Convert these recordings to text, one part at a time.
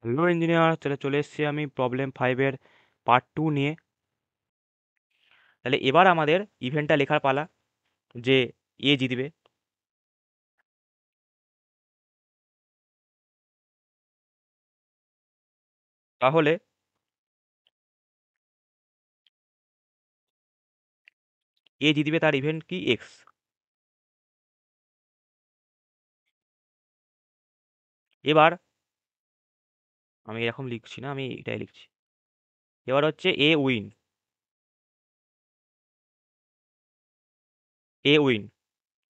Hello engineer, তাহলে চলে এসেছি আমি প্রবলেম 5-এর পার্ট 2 নিয়ে। তাহলে এবার আমাদের ইভেন্টটা লেখার পালা, যে এ জিতবে। তাহলে এ জিতবে, তার ইভেন্ট কি? এক্স। এবার আমি এরকম লিখছি না, আমি এটাই লিখছি। এবার হচ্ছে এ উইন,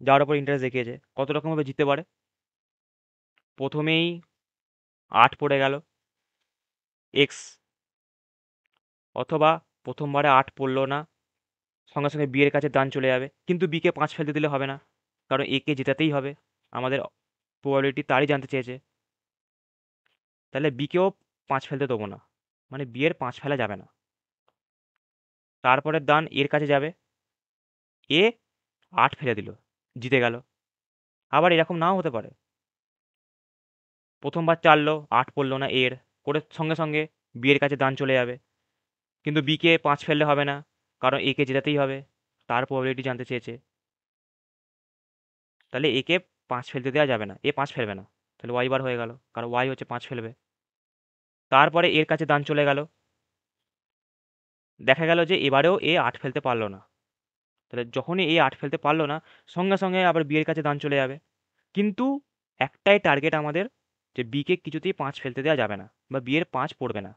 যার উপর ইন্টারেস্ট দেখিয়েছে, কত রকমভাবে জিততে পারে। প্রথমেই 8 পড়ে গেল এক্স, অথবা প্রথমবারে 8 পড়লো না, সঙ্গে সঙ্গে বি এর কাছে দান চলে যাবে, কিন্তু বি কে 5 ফেলতে দিলে হবে না, কারণ এ কে জেতাতেই হবে। আমাদের প্রবাবিলিটি তারই জানতে চেয়েছে। তাহলে বি কেও 5 ফেলতে দেবো না, মানে বি এর 5 ফেলা যাবে না। তারপরের দান এর কাছে যাবে, এ 8 ফেলে দিল, জিতে গেল। আবার এরকম নাও হতে পারে, প্রথমবার চাললো, 8 পড়লো না এর, করে সঙ্গে সঙ্গে বি এর কাছে দান চলে যাবে, কিন্তু বি কে 5 ফেললে হবে না, কারণ এ কে জেতাতেই হবে, তার প্রবাবিলিটি জানতে চেয়েছে। তাহলে এ কে 5 ফেলতে দেওয়া যাবে না, এ 5 ফেলবে না। তাহলে ওয়াই বার হয়ে গেল, কারণ ওয়াই হচ্ছে 5 ফেলবে। তারপরে এর কাছে দান চলে গেল, দেখা গেল যে এবারেও এ 8 ফেলতে পারলো না। তাহলে যখনই এ 8 ফেলতে পারলো না, সঙ্গে সঙ্গে আবার বি এর কাছে দান চলে যাবে, কিন্তু একটাই টার্গেট আমাদের, যে বি কে কিছুতেই 5 ফেলতে দেওয়া যাবে না, বা বি এর 5 পড়বে না।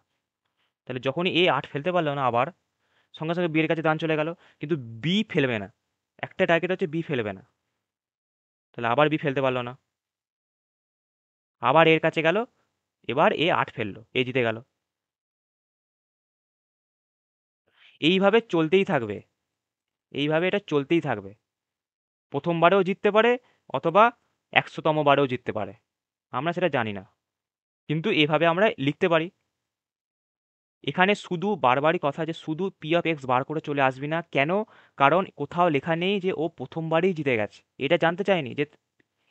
তাহলে যখনই এ 8 ফেলতে পারলো না, আবার সঙ্গে সঙ্গে বি এর কাছে দান চলে গেল, কিন্তু বি ফেলবে না। একটা টার্গেট হচ্ছে বি ফেলবে না। তাহলে আবার বি ফেলতে পারলো না, আবার এর কাছে গেল, এবার এ 8 ফেললো, এ জিতে গেল। এইভাবে চলতেই থাকবে, এইভাবে এটা চলতেই থাকবে। প্রথমবারেও জিততে পারে, অথবা 100তম বারেও জিততে পারে, আমরা সেটা জানি না, কিন্তু এভাবে আমরা লিখতে পারি। এখানে শুধু বারবারই কথা, যে শুধু পি অফ এক্স বার করে চলে আসবি না, কেন? কারণ কোথাও লেখা নেই যে ও প্রথমবারই জিতে গেছে, এটা জানতে চাইনি যে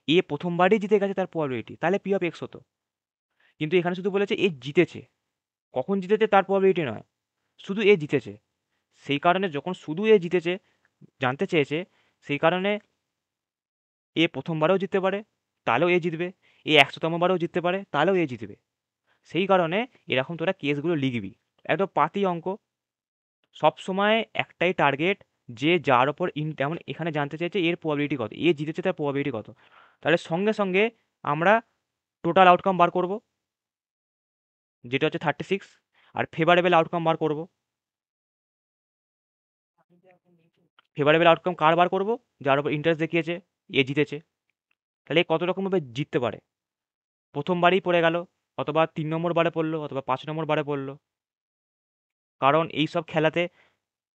এ প্রথমবারই জিতে গেছে তার প্রবাবিলিটি, তাহলে পি অফ এক্স হতো। কিন্তু এখানে শুধু বলেছে এ জিতেছে, কখন জিতেছে তার প্রবাবিলিটি নয়, শুধু এ জিতেছে। সেই কারণে যখন শুধু এ জিতেছে জানতে চেয়েছে, সেই কারণে এ প্রথমবারেও জিততে পারে, তাহলেও এ জিতবে। এ 100তম বারেও জিততে পারে, তাহলেও এ জিতবে। সেই কারণে এরকম তোরা কেসগুলো লিখবি, একদম পাতি অঙ্ক। সব সময় একটাই টার্গেট, যে যার ওপর যেমন এখানে জানতে চাইছে এর প্রবাবিলিটি কত, এ জিতেছে তার প্রবাবিলিটি কত, তাহলে সঙ্গে সঙ্গে আমরা টোটাল আউটকাম বার করব, যেটা হচ্ছে 36, আর ফেভারেবল আউটকাম বার করব। ফেভারেবল আউটকাম কার বার করব? যার উপর ইন্টারেস্ট দেখিয়েছে, এ জিতেছে। তাহলে এ কত রকমভাবে জিততে পারে? প্রথমবারই পড়ে গেল, অথবা 3 নম্বর বারে পড়লো, অথবা 5 নম্বর বারে পড়লো, কারণ এই সব খেলাতে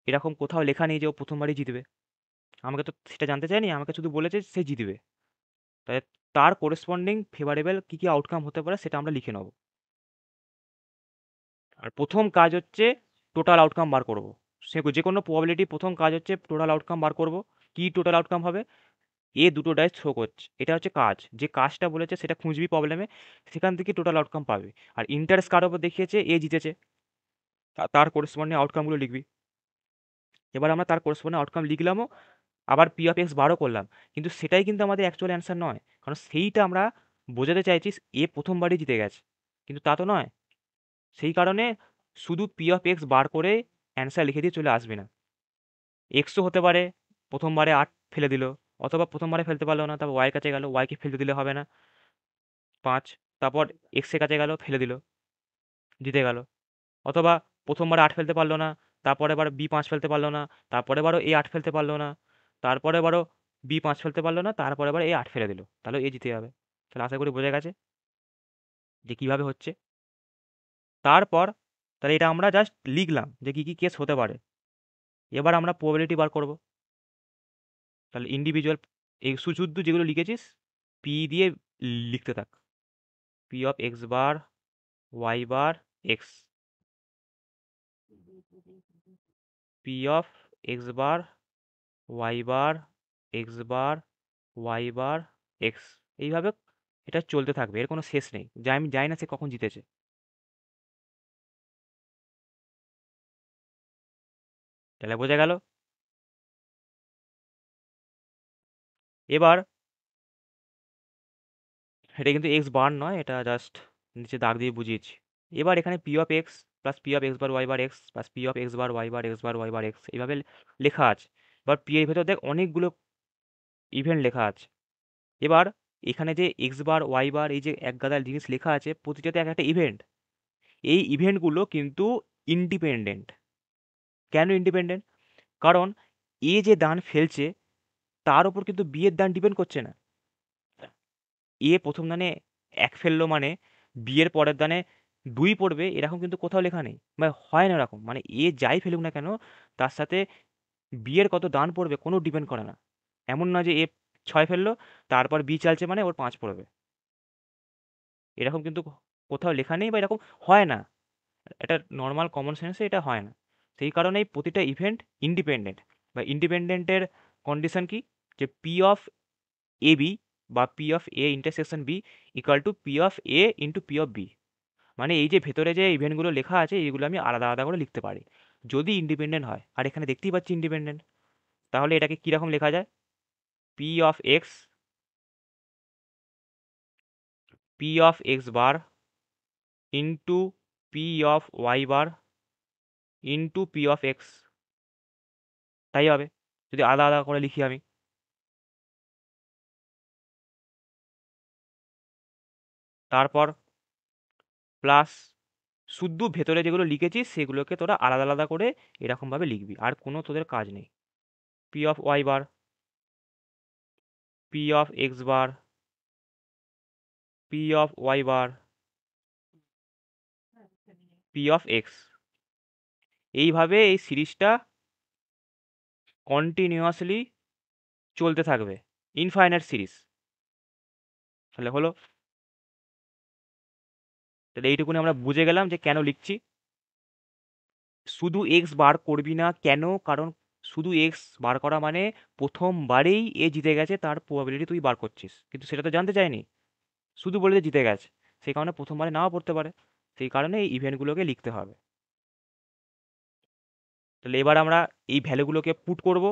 এরকম কোথাও লেখা নেই যে ও প্রথমবারই জিতবে। আমাকে তো সেটা জানতে চায়নি, আমাকে শুধু বলেছে সে জিতবে। তাই তার করেসপন্ডিং ফেভারেবল কী কী আউটকাম হতে পারে সেটা আমরা লিখে নেব। আর প্রথম কাজ হচ্ছে টোটাল আউটকাম বার করব। সে যে কোনো প্রবাবিলিটি প্রথম কাজ হচ্ছে টোটাল আউটকাম বার করব। কি টোটাল আউটকাম হবে? এ দুটো ডাইস থ্রো করছে, এটা হচ্ছে কাজ, যে কাজটা বলেছে সেটা খুঁজবি প্রবলেমে, সেখান থেকে টোটাল আউটকাম পাবে। আর ইন্টারেস্ট কার ওপর দেখিয়েছে, এ জিতেছে, তার করেসপন্ডিং আউটকামগুলো লিখবি। এবার আমরা তার করেসপন্ডিং আউটকাম লিখলামও, আবার পি অফ এক্স বারও করলাম, কিন্তু সেটাই কিন্তু আমাদের অ্যাকচুয়াল অ্যান্সার নয়, কারণ সেইটা আমরা বোঝাতে চাইছিস এ প্রথমবারই জিতে গেছে, কিন্তু তা তো নয়। সেই কারণে শুধু পি অফ এক্স বার করে অ্যান্সার লিখে দিয়ে চলে আসবি না। এক্সও হতে পারে প্রথমবারে 8 ফেলে দিল, অথবা প্রথমবারে ফেলতে পারলো না, তারপর ওয়াইয়ের কাছে গেল, ওয়াইকে ফেলতে দিলে হবে না, 5, তারপর এক্সের কাছে গেল, ফেলে দিল, জিতে গেল। অথবা প্রথমবারে 8 ফেলতে পারলো না, তারপরে বার বি 5 ফেলতে পারলো না, তারপরে বারও এ 8 ফেলতে পারলো না, তারপরে বারও বি 5 ফেলতে পারলো না, তারপরে আবার এ 8 ফেলে দিল, তাহলে এ জিতে যাবে। তাহলে আশা করি বোঝা গেছে যে কিভাবে হচ্ছে। তারপর তাহলে এটা আমরা জাস্ট লিখলাম যে কি কি কেস হতে পারে। এবার আমরা প্রবাবিলিটি বার করব। তাহলে ইন্ডিভিজুয়াল এই শুধু যেগুলো লিখেছিস পি দিয়ে লিখতে থাক। P of X bar, Y bar, X. P of X bar, Y bar, X bar, Y bar, X. এইভাবে এটা চলতে থাকবে, এর কোনো শেষ নেই, আমি জানি না সে কখন জিতেছে। তাহলে বোঝা গেল। এবার এটা কিন্তু এক্স বার নয়, এটা জাস্ট নিচে দাগ দিয়ে বুঝিয়েছি। এবার এখানে P of X plus P of X bar Y bar X plus P of X bar Y bar X bar Y bar X এইভাবে লেখা আছে। এবার পি এর ভেতর দেখ অনেকগুলো ইভেন্ট লেখা আছে। এবার এখানে যে এক্স বার ওয়াই বার এই যে এক গাদা জিনিস লেখা আছে, প্রতিটাতে এক একটা ইভেন্ট। এই ইভেন্টগুলো কিন্তু ইন্ডিপেন্ডেন্ট। কেন ইন্ডিপেন্ডেন্ট? কারণ এ যে দান ফেলছে তার উপর কিন্তু বি এর দান ডিপেন্ড করছে না। এ প্রথম দানে এক ফেললো মানে বি এর পরের দানে দুই পড়বে, এরকম কিন্তু কোথাও লেখা নেই, মানে হয় না এরকম। মানে এ যাই ফেলুক না কেন তার সাথে বি এর কত দান পড়বে কোনো ডিপেন্ড করে না। এমন না যে এ 6 ফেললো তারপর বি চালছে মানে ওর 5 পড়বে, এরকম কিন্তু কোথাও লেখা নেই বা এরকম হয় না। এটা নর্মাল কমন সেন্সে এটা হয় না। সেই কারণেই প্রতিটা ইভেন্ট ইন্ডিপেন্ডেন্ট। বা ইন্ডিপেন্ডেন্টের কন্ডিশন কি? যে পি অফ এ বি বা P of A intersection B equal to P of A into P of B. মানে এই যে ভেতরে যে ইভেন্টগুলো লেখা আছে এইগুলো আমি আলাদা আলাদা করে লিখতে পারি যদি ইন্ডিপেন্ডেন্ট হয়। আর এখানে দেখতেই পাচ্ছি ইন্ডিপেন্ডেন্ট। তাহলে এটাকে কীরকম লেখা যায়? P of X, P of X bar into P of Y bar into P of X. তাই হবে যদি আলাদা আলাদা করে লিখি আমি। তারপর প্লাস শুধু ভেতরে যেগুলো লিখেছিস সেগুলোকে তোরা আলাদা আলাদা করে এরকমভাবে লিখবি, আর কোনো তোদের কাজ নেই। P of Y bar, P of X bar, P of Y bar, P of X. এইভাবে এই সিরিজটা কন্টিনিউয়াসলি চলতে থাকবে, ইনফাইনাইট সিরিজ। তাহলে হলো, তাহলে এইটুকুনি আমরা বুঝে গেলাম যে কেন লিখছি। শুধু এক্স বার করবি না কেন? কারণ শুধু এক্স বার করা মানে প্রথমবারেই এ জিতে গেছে তার প্রবাবিলিটি তুই বার করছিস, কিন্তু সেটা তো জানতে চাইনি, শুধু বলে যে জিতে গেছে। সেই কারণে প্রথমবারে নাও পড়তে পারে, সেই কারণে এই ইভেন্টগুলোকে লিখতে হবে। তাহলে এবার আমরা এই ভ্যালুগুলোকে পুট করব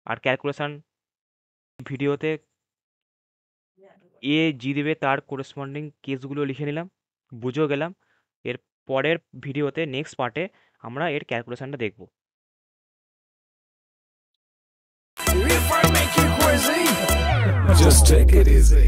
আর ক্যালকুলেশন ভিডিওতে এ জিতবে তার কোরেসপন্ডিং কেসগুলো লিখে নিলাম, বুঝেও গেলাম। এর পরের ভিডিওতে নেক্সট পার্টে আমরা এর ক্যালকুলেশনটা দেখব। Just take it easy.